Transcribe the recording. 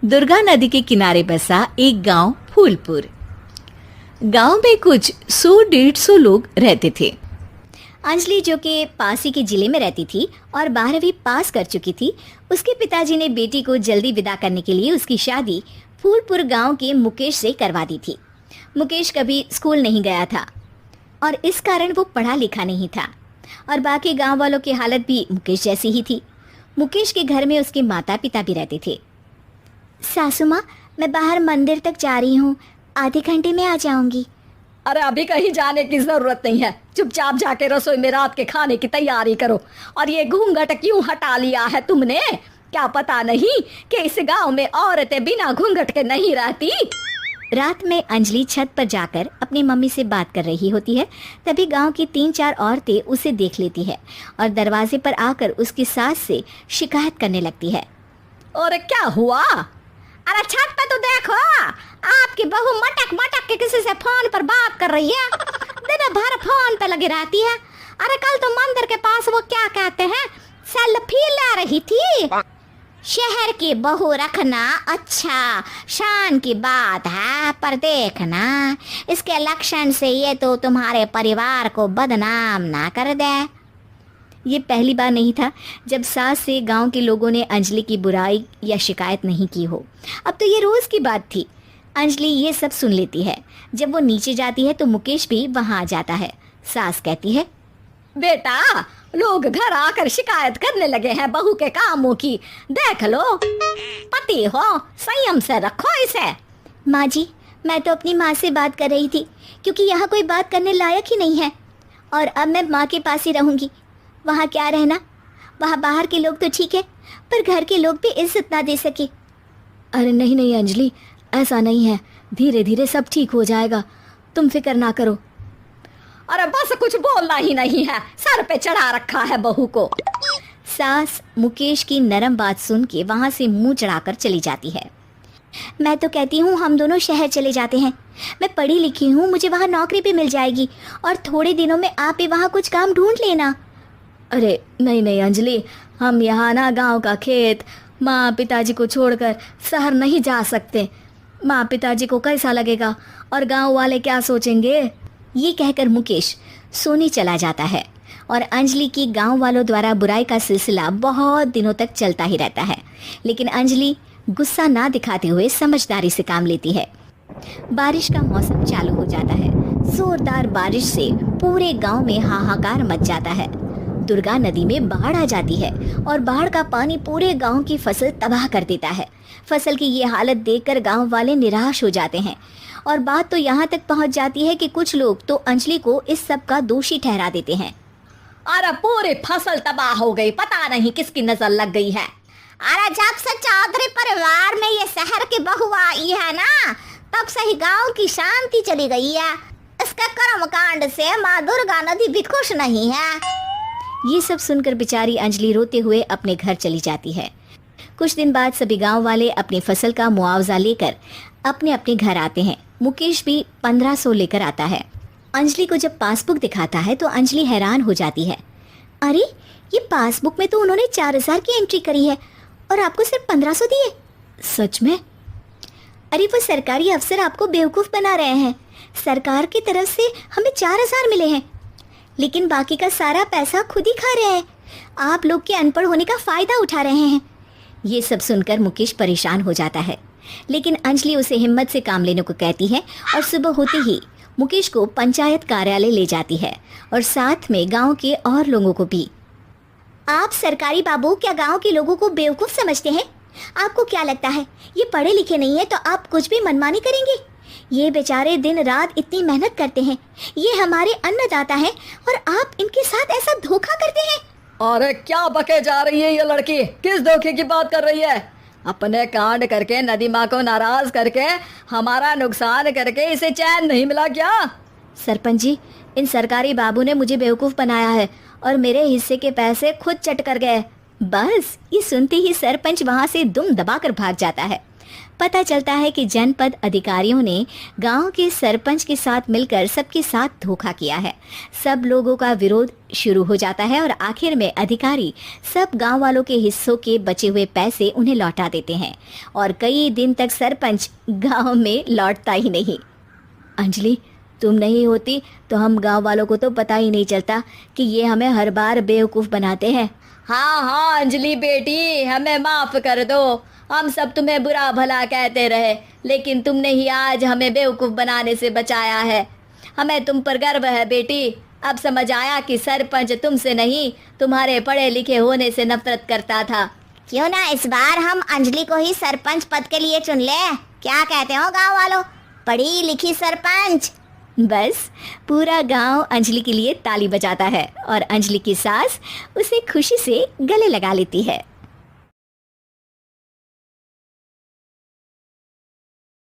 दुर्गा नदी के किनारे बसा एक गांव फूलपुर। गांव में कुछ 100-150 लोग रहते थे। अंजलि, जो कि पास ही के जिले में रहती थी और 12वीं पास कर चुकी थी, उसके पिताजी ने बेटी को जल्दी विदा करने के लिए उसकी शादी फूलपुर गांव के मुकेश से करवा दी थी। मुकेश कभी स्कूल नहीं गया था और इस कारण वो पढ़ा लिखा नहीं था और बाकी गांव वालों की हालत भी मुकेश जैसी ही थी। मुकेश के घर में उसके माता पिता भी रहते थे। सासू माँ, मैं बाहर मंदिर तक जा रही हूँ, आधे घंटे में आ जाऊंगी। अरे अभी कहीं जाने की जरूरत नहीं है, चुपचाप जाके रसोई में रात के खाने की तैयारी करो। और ये घूंघट क्यों हटा लिया है तुमने? क्या पता नहीं कि इस गांव में औरतें बिना घूंघट के नहीं रहती? रात में अंजलि छत पर जाकर अपनी मम्मी से बात कर रही होती है। तभी गांव की 3-4 औरतें उसे देख लेती है और दरवाजे पर आकर उसकी सास से शिकायत करने लगती है। और क्या हुआ? अरे छत पे तो देखो, आपकी बहू मटक मटक के किसी से फोन पर बात कर रही है। दिन भर फोन पे लगी रहती है। अरे कल तो मंदिर के पास वो क्या कहते हैं, सेल्फी ले रही थी। शहर की बहू रखना अच्छा शान की बात है, पर देखना इसके लक्षण से ये तो तुम्हारे परिवार को बदनाम ना कर दे। ये पहली बार नहीं था जब सास से गांव के लोगों ने अंजलि की बुराई या शिकायत नहीं की हो। अब तो ये रोज की बात थी। अंजलि ये सब सुन लेती है। जब वो नीचे जाती है तो मुकेश भी वहां आ जाता है। सास कहती है, बेटा, लोग घर आकर शिकायत करने लगे हैं बहू के कामों की। देख लो, पति हो, संयम से रखो इसे। माँ जी, मैं तो अपनी माँ से बात कर रही थी, क्योंकि यहाँ कोई बात करने लायक ही नहीं है और अब मैं माँ के पास ही रहूँगी। वहाँ क्या रहना, वहाँ बाहर के लोग तो ठीक है, पर घर के लोग भी इज्जत ना दे सके। अरे नहीं नहीं अंजलि, ऐसा नहीं है, धीरे धीरे सब ठीक हो जाएगा, तुम फिक्र ना करो। अरे बस कुछ बोलना ही नहीं है, सर पे चढ़ा रखा है बहू को। सास मुकेश की नरम बात सुन के वहाँ से मुंह चढ़ाकर चली जाती है। मैं तो कहती हूँ हम दोनों शहर चले जाते हैं। मैं पढ़ी लिखी हूँ, मुझे वहाँ नौकरी भी मिल जाएगी और थोड़े दिनों में आप भी वहाँ कुछ काम ढूंढ लेना। अरे नहीं नहीं अंजलि, हम यहाँ ना गांव का खेत, माँ पिताजी को छोड़कर शहर नहीं जा सकते। माँ पिताजी को कैसा लगेगा और गांव वाले क्या सोचेंगे? ये कहकर मुकेश सोने चला जाता है और अंजलि की गांव वालों द्वारा बुराई का सिलसिला बहुत दिनों तक चलता ही रहता है। लेकिन अंजलि गुस्सा ना दिखाते हुए समझदारी से काम लेती है। बारिश का मौसम चालू हो जाता है। जोरदार बारिश से पूरे गांव में हाहाकार मच जाता है। दुर्गा नदी में बाढ़ आ जाती है और बाढ़ का पानी पूरे गांव की फसल तबाह कर देता है। फसल की ये हालत देखकर गांव वाले निराश हो जाते हैं और बात तो यहाँ तक पहुँच जाती है कि कुछ लोग तो अंजलि को इस सब का दोषी ठहरा देते हैं। अरे पूरी फसल तबाह हो गई, पता नहीं किसकी नजर लग गई है। अरे जब से चौधरी परिवार में ये शहर की बहू आई है ना, तब से ही गांव की शांति चली गई है। इसके कर्म कांड से माँ दुर्गा नदी भी खुश नहीं है। ये सब सुनकर बेचारी अंजलि रोते हुए अपने घर चली जाती है। कुछ दिन बाद सभी गांव वाले अपनी फसल का मुआवजा लेकर अपने अपने घर आते हैं। मुकेश भी 1500 लेकर आता है। अंजलि को जब पासबुक दिखाता है तो अंजलि हैरान हो जाती है। अरे, ये पासबुक में तो उन्होंने 4000 की एंट्री करी है और आपको सिर्फ 1500 दिए। सच में? अरे वो सरकारी अफसर आपको बेवकूफ़ बना रहे हैं। सरकार की तरफ से हमें 4000 मिले हैं, लेकिन बाकी का सारा पैसा खुद ही खा रहे हैं। आप लोग के अनपढ़ होने का फ़ायदा उठा रहे हैं। ये सब सुनकर मुकेश परेशान हो जाता है, लेकिन अंजलि उसे हिम्मत से काम लेने को कहती है और सुबह होते ही मुकेश को पंचायत कार्यालय ले जाती है और साथ में गांव के और लोगों को भी। आप सरकारी बाबू क्या गांव के लोगों को बेवकूफ़ समझते हैं? आपको क्या लगता है ये पढ़े लिखे नहीं है तो आप कुछ भी मनमानी करेंगे? ये बेचारे दिन रात इतनी मेहनत करते हैं, ये हमारे अन्नदाता हैं और आप इनके साथ ऐसा धोखा करते हैं। अरे क्या बके जा रही है ये लड़की, किस धोखे की बात कर रही है? अपने कांड करके नदी माँ को नाराज करके हमारा नुकसान करके इसे चैन नहीं मिला क्या? सरपंच जी, इन सरकारी बाबू ने मुझे बेवकूफ़ बनाया है और मेरे हिस्से के पैसे खुद चट कर गए। बस ये सुनते ही सरपंच वहाँ से दुम दबाकर भाग जाता है। पता चलता है कि जनपद अधिकारियों ने गांव के सरपंच के साथ मिलकर सबके साथ धोखा किया है। सब लोगों का विरोध शुरू हो जाता है और आखिर में अधिकारी सब गांव वालों के हिस्सों के बचे हुए पैसे उन्हें लौटा देते हैं और कई दिन तक सरपंच गांव में लौटता ही नहीं। अंजलि, तुम नहीं होती तो हम गांव वालों को तो पता ही नहीं चलता कि ये हमें हर बार बेवकूफ़ बनाते हैं। हाँ हाँ अंजलि बेटी, हमें माफ कर दो। हम सब तुम्हें बुरा भला कहते रहे, लेकिन तुमने ही आज हमें बेवकूफ़ बनाने से बचाया है। हमें तुम पर गर्व है बेटी। अब समझ आया कि सरपंच तुमसे नहीं, तुम्हारे पढ़े लिखे होने से नफरत करता था। क्यों ना इस बार हम अंजलि को ही सरपंच पद के लिए चुन ले। क्या कहते हो गांव वालों? पढ़ी लिखी सरपंच। बस पूरा गांव अंजलि के लिए ताली बजाता है और अंजलि की सास उसे खुशी से गले लगा लेती है।